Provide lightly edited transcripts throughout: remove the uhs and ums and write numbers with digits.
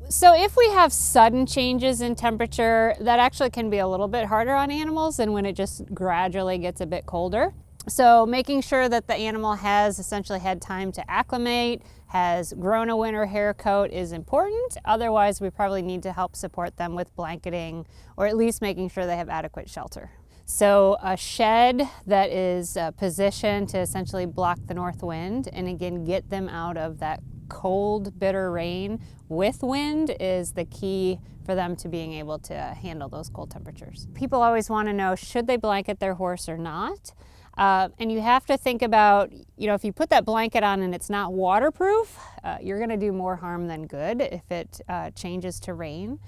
So if we have sudden changes in temperature, that actually can be a little bit harder on animals than when it just gradually gets a bit colder. So making sure that the animal has essentially had time to acclimate, has grown a winter hair coat is important. Otherwise, we probably need to help support them with blanketing or at least making sure they have adequate shelter. So a shed that is positioned to essentially block the north wind and again get them out of that cold, bitter rain with wind is the key for them to being able to handle those cold temperatures. People always want to know, should they blanket their horse or not? And you have to think about, if you put that blanket on and it's not waterproof, you're going to do more harm than good if it changes to rain.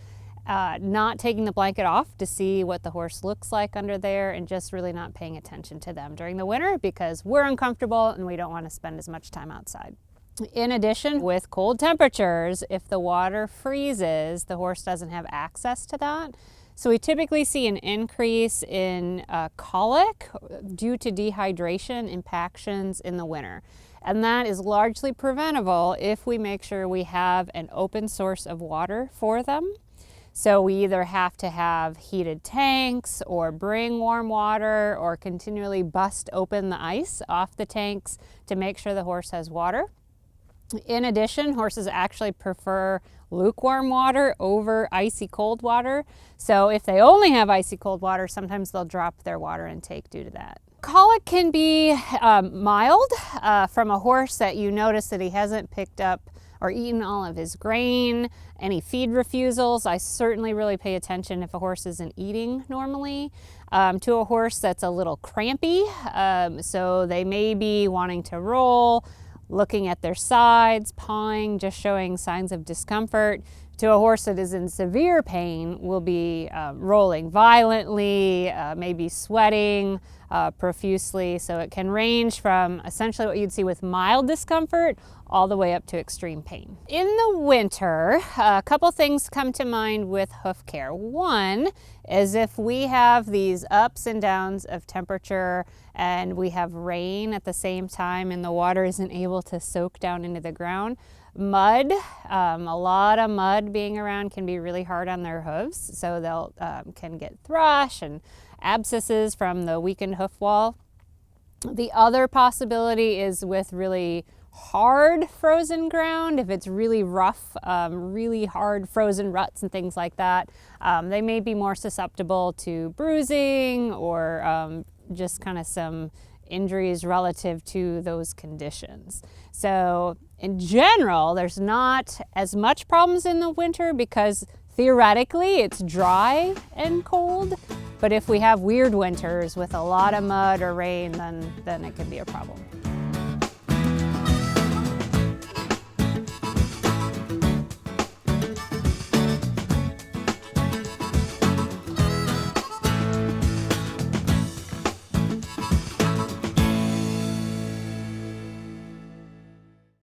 Not taking the blanket off to see what the horse looks like under there and just really not paying attention to them during the winter because we're uncomfortable and we don't want to spend as much time outside. In addition, with cold temperatures, if the water freezes, the horse doesn't have access to that. So we typically see an increase in colic due to dehydration impactions in the winter. And that is largely preventable if we make sure we have an open source of water for them. So we either have to have heated tanks or bring warm water or continually bust open the ice off the tanks to make sure the horse has water. In addition, horses actually prefer lukewarm water over icy cold water. So if they only have icy cold water, sometimes they'll drop their water intake due to that. Colic can be mild from a horse that you notice that he hasn't picked up or eaten all of his grain, any feed refusals. I certainly really pay attention if a horse isn't eating normally. To a horse that's a little crampy, so they may be wanting to roll, looking at their sides, pawing, just showing signs of discomfort. To a horse that is in severe pain, will be rolling violently, maybe sweating profusely. So it can range from essentially what you'd see with mild discomfort all the way up to extreme pain. In the winter, a couple things come to mind with hoof care. One is if we have these ups and downs of temperature and we have rain at the same time and the water isn't able to soak down into the ground, mud, a lot of mud being around can be really hard on their hooves. So they'll can get thrush and abscesses from the weakened hoof wall. The other possibility is with really hard frozen ground. If it's really rough, really hard frozen ruts and things like that, they may be more susceptible to bruising or just kind of some injuries relative to those conditions. So in general, there's not as much problems in the winter because theoretically it's dry and cold. But if we have weird winters with a lot of mud or rain, then it can be a problem.